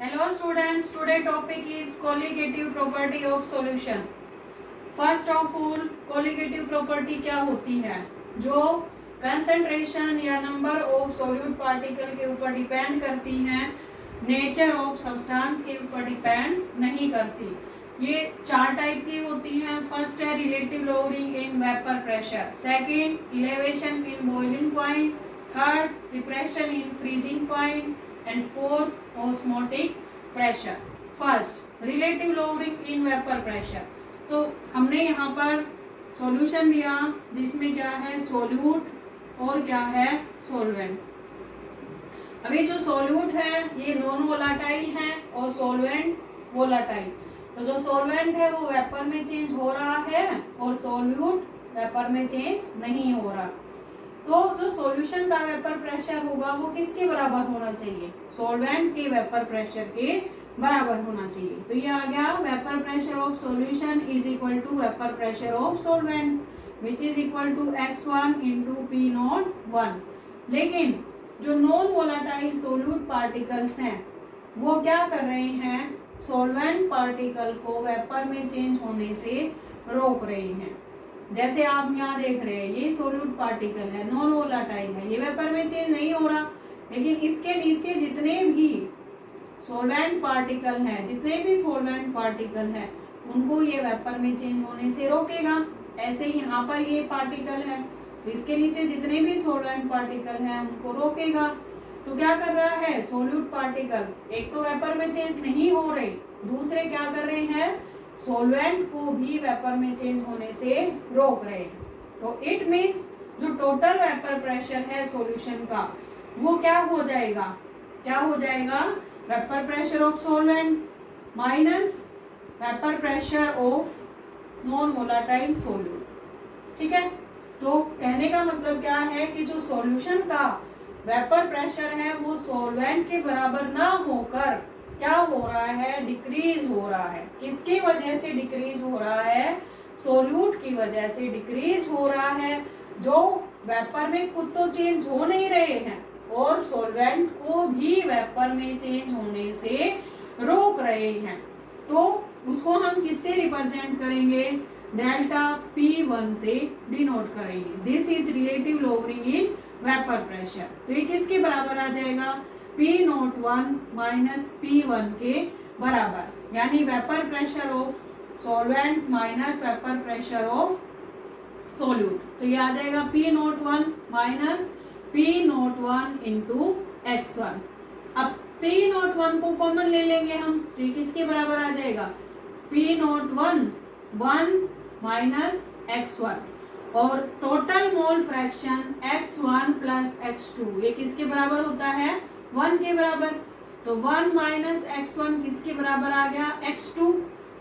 Hello students, today topic is colligative property of solution. First of all, colligative property क्या होती है? जो concentration या नंबर ऑफ सॉल्यूट पार्टिकल के ऊपर डिपेंड करती हैं, नेचर ऑफ सब्सटेंस के ऊपर डिपेंड नहीं करती। ये चार टाइप की होती हैं। फर्स्ट है relative lowering in vapour pressure, second elevation in boiling point, third depression in freezing point and fourth osmotic pressure. First relative lowering in vapour pressure. तो हमने यहाँ पर सॉल्यूशन दिया जिसमें क्या है सोल्यूट और क्या है सॉल्वेंट। अभी जो सोल्यूट है ये नॉन वोलाटाइल है और सॉल्वेंट वोलाटाइल। तो जो सॉल्वेंट है वो वेपर में चेंज हो रहा है और सोल्यूट वेपर में चेंज नहीं हो रहा। तो जो सॉल्यूशन का वेपर प्रेशर होगा वो किसके बराबर होना चाहिए? सॉल्वेंट के वेपर प्रेशर के बराबर होना चाहिए। तो ये आ गया vapour pressure of solution is equal to vapour pressure of solvent which is equal to x1 into P nought 1। लेकिन जो नॉन वोलाटाइल सोल्यूट पार्टिकल्स हैं वो क्या कर रहे हैं? सॉल्वेंट पार्टिकल को वेपर में चेंज होने से रोक रहे हैं। जैसे आप यहाँ देख रहे हैं ये सोल्यूट पार्टिकल है, नॉन वोलाटाइल है, ये वेपर में चेंज नहीं हो रहा, लेकिन इसके नीचे जितने भी सॉल्वेंट पार्टिकल हैं, जितने भी सॉल्वेंट पार्टिकल हैं उनको ये वेपर में चेंज होने से रोकेगा। ऐसे ही यहाँ पर ये पार्टिकल है तो इसके नीचे जितने भी सॉल्वेंट पार्टिकल हैं उनको रोकेगा। तो क्या कर रहा है सोल्यूट पार्टिकल? एक तो वेपर में चेंज नहीं हो रहे, दूसरे क्या कर रहे हैं सॉल्वेंट को भी वेपर में चेंज होने से रोक रहे हैं। तो इट मीन्स जो टोटल वेपर प्रेशर है सॉल्यूशन का वो क्या हो जाएगा? क्या हो जाएगा? Vapour pressure of solvent minus vapour pressure of non volatile solute. ठीक है, तो कहने का मतलब क्या है कि जो सॉल्यूशन का वेपर प्रेशर है वो सॉल्वेंट के बराबर ना होकर क्या हो रहा है? डिक्रीज हो रहा है। किसकी वजह से डिक्रीज हो रहा है? सोल्यूट की वजह से डिक्रीज हो रहा है, जो वेपर में खुद तो चेंज हो नहीं रहे हैं और सॉल्वेंट को भी वेपर में चेंज होने से रोक रहे हैं। तो उसको हम किससे रिप्रेजेंट करेंगे? डेल्टा P1 से डिनोट करेंगे। This is relative lowering in vapour pressure. तो ये किसके बराबर आ जाएगा? P01 माइनस P1 के बराबर, यानी vapour pressure of solvent minus vapour pressure of solute. तो ये आ जाएगा P01 minus P01 into x1। अब P01 को कॉमन ले लेंगे हम तो ये किसके बराबर आ जाएगा? P01 1 माइनस x1 और total mole fraction x1 plus x2 ये किसके बराबर होता है? 1 के बराबर। तो 1 माइनस x1 किसके बराबर आ गया? x2।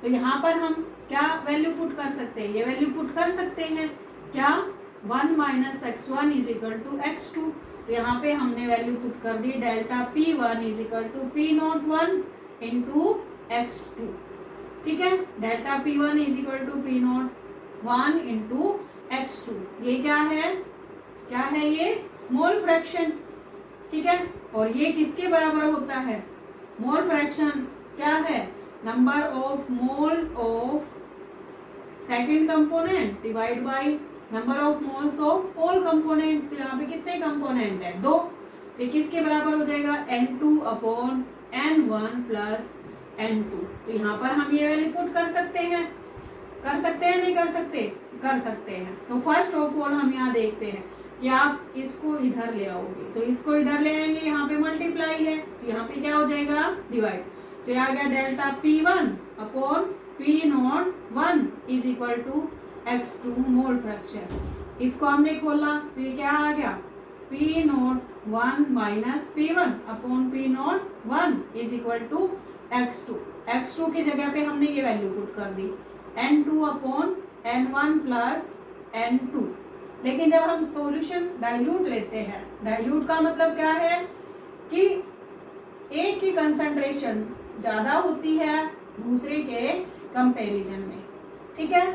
तो यहाँ पर हम क्या वैल्यू पुट कर सकते हैं? ये वैल्यू पुट कर सकते हैं क्या? 1 minus x1 is equal to x2। तो यहाँ पे हमने वैल्यू पुट कर दी delta P1 is equal to P01 into x2। ठीक है, delta P1 is equal to P01 into x2। ये क्या है? क्या है ये? Mole fraction. ठीक है, और ये किसके बराबर होता है? मोल फ्रैक्शन क्या है? Number of mole of second component divide by number of moles of whole component. तो यहाँ पे कितने कंपोनेंट है? 2। तो ये किसके बराबर हो जाएगा? N2 upon N1 plus N2। तो यहाँ पर हम ये वैल्यू पुट कर सकते हैं। कर सकते हैं नहीं कर सकते? कर सकते हैं। तो फर्स्ट ऑफ ऑल हम यहाँ देखते हैं कि आप इसको इधर ले आओगे तो इसको इधर ले आएंगे, यहाँ पे मल्टीप्लाई है तो यहाँ पे क्या हो जाएगा? डिवाइड। तो ये आ गया delta P1 upon P01 is equal to x2 mole fraction. इसको हमने खोला तो ये क्या आ गया? P01 minus P1 upon P01 is equal to x2। x2 की जगह पे हमने ये वैल्यू पुट कर दी N2 upon N1 plus N2। लेकिन जब हम सॉल्यूशन डाइल्यूट लेते हैं, डाइल्यूट का मतलब क्या है कि एक की कंसंट्रेशन ज़्यादा होती है दूसरे के कंपैरिजन में। ठीक है,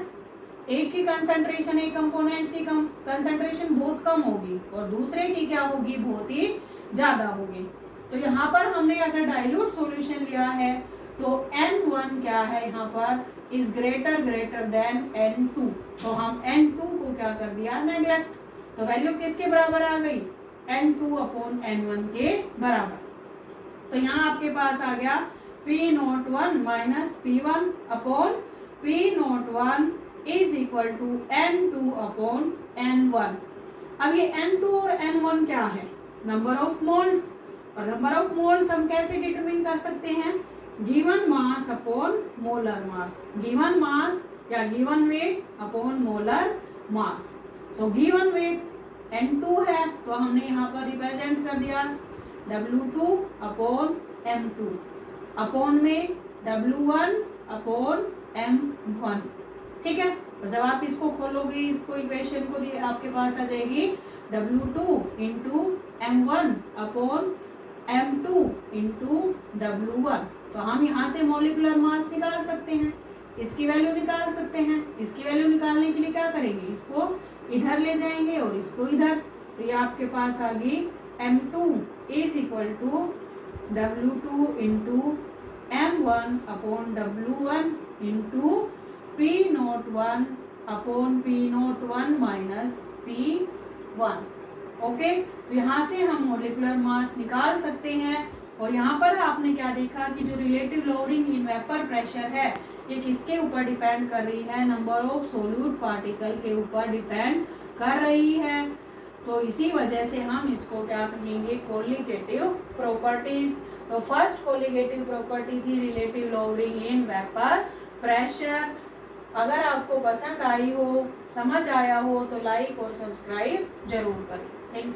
एक की कंसंट्रेशन, एक कंपोनेंट की कंसंट्रेशन बहुत कम होगी और दूसरे की क्या होगी? बहुत ही ज़्यादा होगी। तो यहाँ पर हमने अगर डाइल्यूट सॉल्यूशन लिया है तो N1 क्या है यहाँ पर इज ग्रेटर देन N2, तो हम N2 को क्या कर दिया नेग्लेक्ट, तो वैल्यू किसके बराबर आ गई N2 अपॉन N1 के बराबर। तो यहाँ आपके पास आ गया P01 minus P1 upon P01 is equal to N2 upon N1। अब ये N2 और N1 क्या है नंबर ऑफ मोल्स, और नंबर ऑफ मोल्स हम कैसे डिटरमिन कर सकते हैं given mass upon molar mass, given mass या given weight upon molar mass. तो गिवन वेट N2 है तो हमने यहाँ पर रिप्रेजेंट कर दिया W2 अपॉन M2 अपॉन में W1 अपॉन M1, ठीक है। और जब आप इसको खोलोगे इसको इक्वेशन को आपके पास आ जाएगी W2 into M1 upon M2 into W1। तो हम यहाँ से मॉलिक्यूलर मास निकाल सकते हैं, इसकी वैल्यू निकाल सकते हैं। इसकी वैल्यू निकालने के लिए क्या करेंगे इसको इधर ले जाएंगे और इसको इधर, तो ये आपके पास आ गई M2 is equal to W2 into M1 upon W1 into P01 upon P01 minus P1। Okay, तो यहाँ से हम मॉलिक्यूलर मास निकाल सकते हैं। और यहाँ पर आपने क्या देखा कि जो relative lowering in vapour pressure है ये किसके ऊपर डिपेंड कर रही है नंबर ऑफ सोल्यूट पार्टिकल के ऊपर डिपेंड कर रही है। तो इसी वजह से हम इसको क्या कहेंगे कोलिगेटिव प्रॉपर्टीज। तो फर्स्ट कोलिगेटिव प्रॉपर्टी थी relative lowering in vapour pressure. अगर आपको पसंद आई हो समझ आया हो तो लाइक और सब्सक्राइब जरूर करें। Thank you.